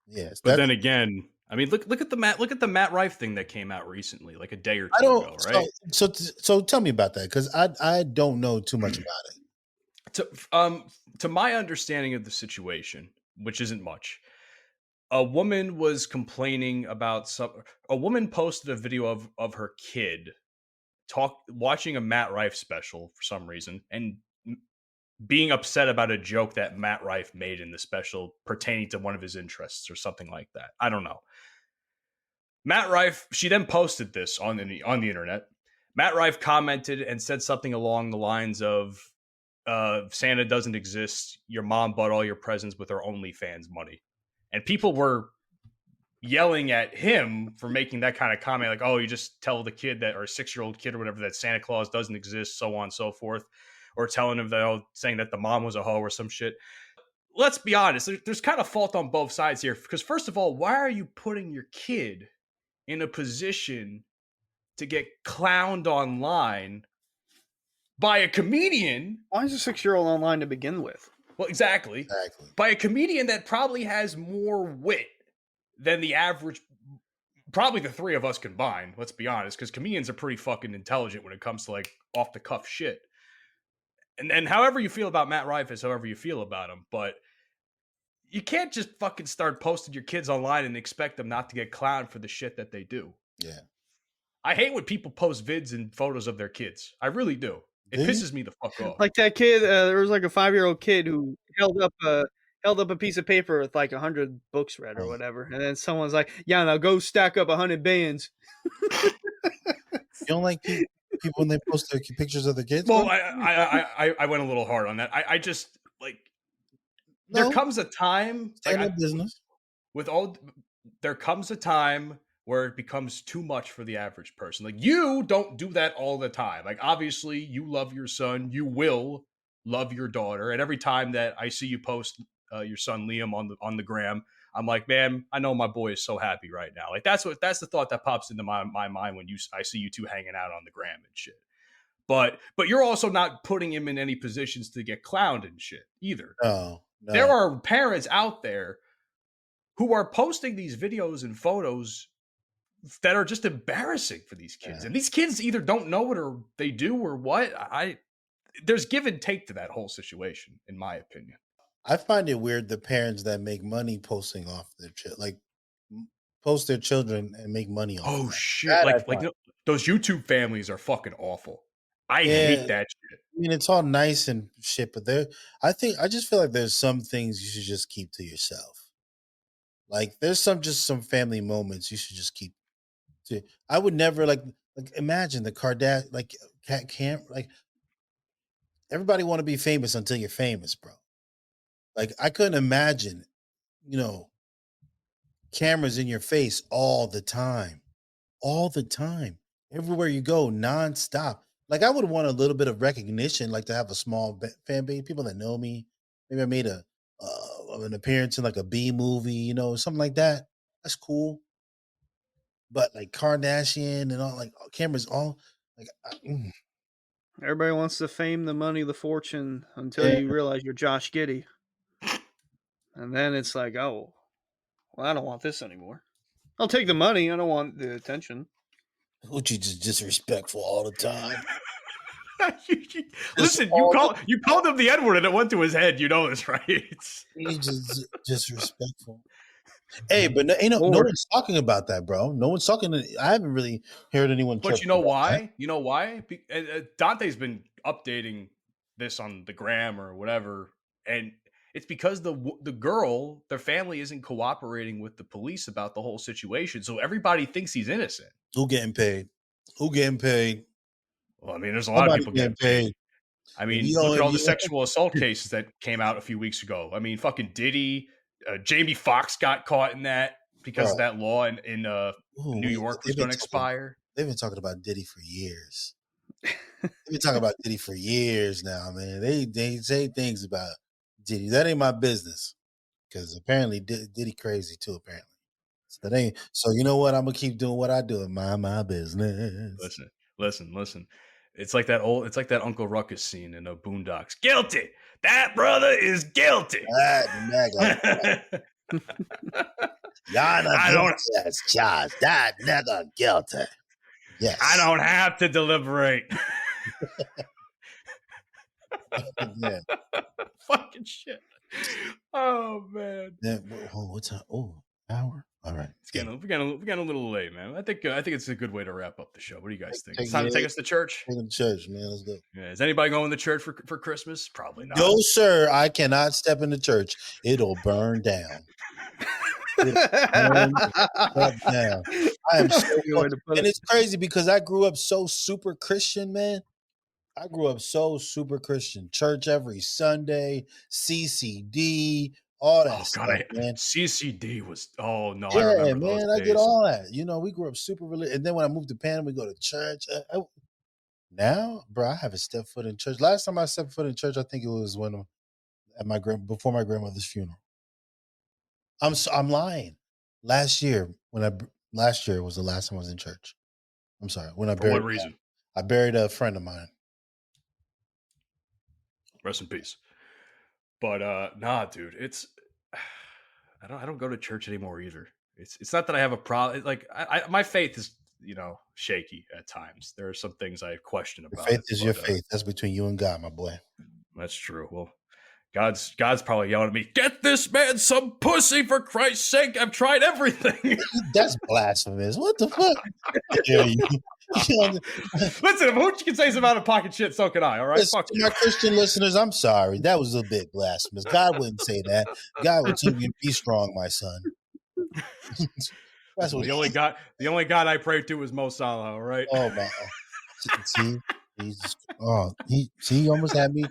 F: Yes.
E: But then again, I mean, look at the Matt Rife thing that came out recently, like a day or two ago, right?
F: So tell me about that, because I don't know too much about
E: it. To my understanding of the situation, which isn't much, a woman was complaining about a woman posted a video of her kid watching a Matt Rife special for some reason and being upset about a joke that Matt Rife made in the special pertaining to one of his interests or something like that. I don't know. Matt Rife, she then posted this on the internet. Matt Rife commented and said something along the lines of, Santa doesn't exist. Your mom bought all your presents with her OnlyFans money. And people were yelling at him for making that kind of comment, like, oh, you just tell the kid that, or a 6-year-old kid or whatever, that Santa Claus doesn't exist, so on and so forth. Or telling him that, saying that the mom was a hoe or some shit. Let's be honest. There's kind of fault on both sides here. Because first of all, why are you putting your kid in a position to get clowned online by a comedian?
D: Why is a 6-year-old online to begin with?
E: Well, exactly. By a comedian that probably has more wit than the average, probably the three of us combined, let's be honest, because comedians are pretty fucking intelligent when it comes to like off-the-cuff shit. And however you feel about Matt Rife is however you feel about him, but you can't just fucking start posting your kids online and expect them not to get clowned for the shit that they do.
F: Yeah.
E: I hate when people post vids and photos of their kids. I really do. It pisses me the fuck off.
D: Like that kid, there was like a 5-year-old kid who held up a piece of paper with like 100 books read or whatever, and then someone's like, "Yeah, now go stack up 100 bands."
F: You don't like people when they post their pictures of their kids?
E: Well, I went a little hard on that. I just like there comes a time
F: business
E: there comes a time where it becomes too much for the average person. Like, you don't do that all the time. Like, obviously you love your son, you will love your daughter, and every time that I see you post your son Liam on the gram, I'm like, man, I know my boy is so happy right now. Like, that's the thought that pops into my mind when I see you two hanging out on the gram and shit. But you're also not putting him in any positions to get clowned and shit either.
F: No.
E: There are parents out there who are posting these videos and photos that are just embarrassing for these kids. Yeah. And these kids either don't know it or they do or what. There's give and take to that whole situation, in my opinion.
F: I find it weird the parents that make money posting off their post their children and make money off.
E: Oh shit! Like those YouTube families are fucking awful. I hate that shit.
F: I mean, it's all nice and shit, but I just feel like there's some things you should just keep to yourself. Like there's some family moments you should just keep to. I would never like imagine the Kardashian everybody want to be famous until you're famous, bro. Like I couldn't imagine, cameras in your face all the time, everywhere you go, nonstop. Like I would want a little bit of recognition, like to have a small fan base, people that know me. Maybe I made an appearance in like a B movie, something like that. That's cool. But like Kardashian and all, like cameras, all like.
D: Everybody wants the fame, the money, the fortune until you realize you're Josh Giddey. And then it's like, oh, well, I don't want this anymore. I'll take the money. I don't want the attention.
F: Hoochie just disrespectful all the time.
E: Listen, you called him the N-word and it went to his head. You know this, right?
F: He's just disrespectful. Hey, but no one's talking about that, bro. No one's talking. I haven't really heard anyone.
E: But you know why? That. You know why? Dante's been updating this on the gram or whatever, and it's because the girl, their family isn't cooperating with the police about the whole situation, so everybody thinks he's innocent.
F: Who getting paid? Who getting paid?
E: Well, I mean, there's a lot of people getting paid. I mean,
F: you know,
E: look at all
F: if
E: the
F: you-
E: sexual assault cases that came out a few weeks ago. I mean, fucking Diddy, Jamie Foxx got caught in that because of that law in New York was going to expire.
F: They've been talking about Diddy for years. They've been talking about Diddy for years now, man. They say things about Diddy. That ain't my business. Because apparently Diddy crazy too, apparently. So that ain't so you know what? I'm gonna keep doing what I do in my business.
E: Listen. It's like that Uncle Ruckus scene in Boondocks. Guilty. That brother is guilty.
F: That nigga. Yana is charged. That nigga guilty. Yes.
E: I don't have to deliberate.
F: Yeah.
E: Fucking shit. Oh man.
F: What's that? Oh, hour. All right.
E: We're getting a little late, man. I think it's a good way to wrap up the show. What do you guys think? It's time to take us to church.
F: Take us to church, man. Let's go.
E: Yeah. Is anybody going to church for Christmas? Probably not.
F: No, sir. I cannot step into church. It'll burn down. I am so and it's crazy because I grew up so super Christian, man. I grew up so super Christian. Church every Sunday, CCD, all that stuff, man.
E: CCD was I remember
F: man.
E: those
F: I
E: days.
F: get all that. You know, we grew up super religious. And then when I moved to Panama, we go to church. Now, bro, I haven't stepped foot in church. Last time I stepped foot in church, I think it was when before my grandmother's funeral. I'm lying. Last year was the last time I was in church. I'm sorry.
E: For what reason?
F: I buried a friend of mine.
E: Rest in peace. But nah, dude, it's I don't go to church anymore either. It's not that I have a problem. Like my faith is, shaky at times. There are some things I question about.
F: Your faith is your faith. That's between you and God, my boy.
E: That's true. Well, God's probably yelling at me, "Get this man some pussy for Christ's sake. I've tried everything."
F: That's blasphemous. What the fuck?
E: Listen, if Hooch can say some out of pocket shit, so can I. All right,
F: fuck you. My Christian listeners, I'm sorry. That was a bit blasphemous. God wouldn't say that. God would tell you, "Be strong, my son."
E: That's what the only God I pray to is Mo Salah. All right.
F: Oh my. See, he almost had me.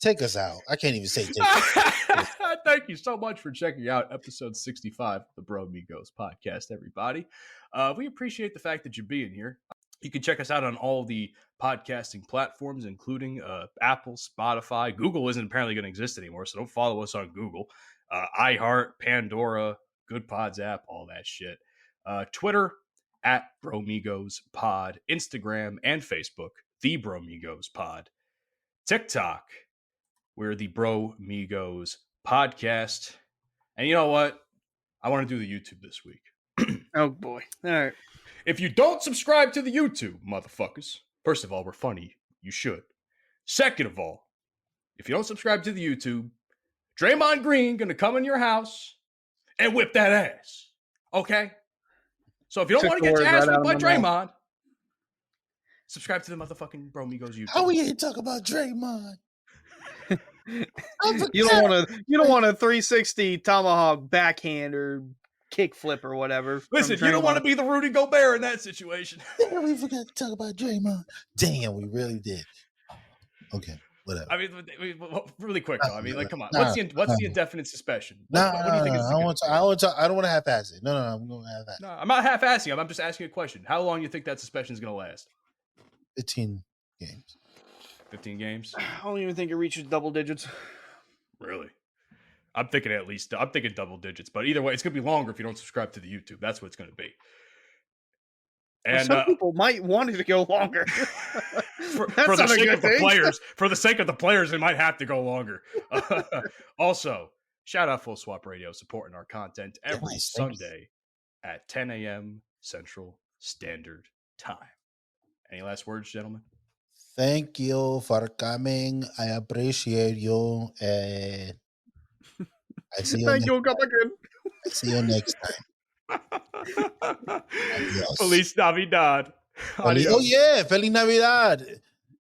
F: Take us out. I can't even say take us out.
E: Thank you so much for checking out episode 65 of the Bro Migos podcast, everybody. We appreciate the fact that you're being here. You can check us out on all the podcasting platforms, including Apple, Spotify. Google isn't apparently going to exist anymore, so don't follow us on Google. iHeart, Pandora, Good Pods app, all that shit. Twitter, at Bromigos Pod. Instagram and Facebook, The Bromigos Pod. TikTok, we're the Bro Migos Podcast. And you know what? I want to do the YouTube this week.
D: Oh, boy. All right.
E: If you don't subscribe to the YouTube, motherfuckers, first of all, we're funny. You should. Second of all, if you don't subscribe to the YouTube, Draymond Green going to come in your house and whip that ass. Okay? So if you don't want to get your ass whipped by Draymond, subscribe to the motherfucking Bro Migos YouTube.
F: How we ain't talk about Draymond?
D: You don't want a 360 tomahawk backhand or kick flip or whatever.
E: Listen, you don't want to be the Rudy Gobert in that situation.
F: We forgot to talk about Draymond. Damn, we really did. Okay, whatever.
E: I mean, really quick though. I mean, like, come on. What's the indefinite suspension? What do you think?
F: I don't want to half-ass it. No, I'm going to half-ass.
E: No, I'm not half-assing. I'm just asking a question. How long do you think that suspension is going to last?
F: 15 games.
E: 15 games?
D: I don't even think it reaches double digits.
E: Really? I'm thinking double digits, but either way, it's going to be longer if you don't subscribe to the YouTube. That's what it's going to be. And
D: some people might want it to go longer.
E: for the sake of the players, for the sake of the players, it might have to go longer. Also, shout out Full Swap Radio supporting our content every Sunday at 10 a.m. Central Standard Time. Any last words, gentlemen?
F: Thank you for coming. I appreciate you. I see you.
D: Thank you. Come again.
F: I see you next time.
E: Feliz Navidad.
F: Oh yeah, Feliz Navidad.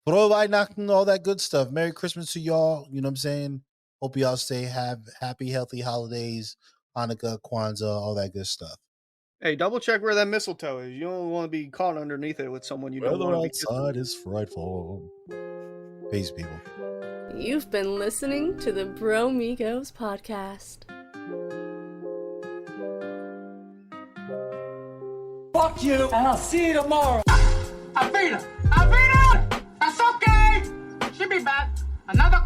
F: Bro, Weihnachten, all that good stuff. Merry Christmas to y'all. You know what I'm saying? Hope y'all stay happy, healthy holidays, Hanukkah, Kwanzaa, all that good stuff.
D: Hey, double check where that mistletoe is. You don't want to be caught underneath it with someone you don't want to be.
F: Outside is frightful. Peace, people.
B: You've been listening to the Bromigos podcast.
G: Fuck you, and I'll see you tomorrow.
C: I beat her! That's okay! She'll be back. Another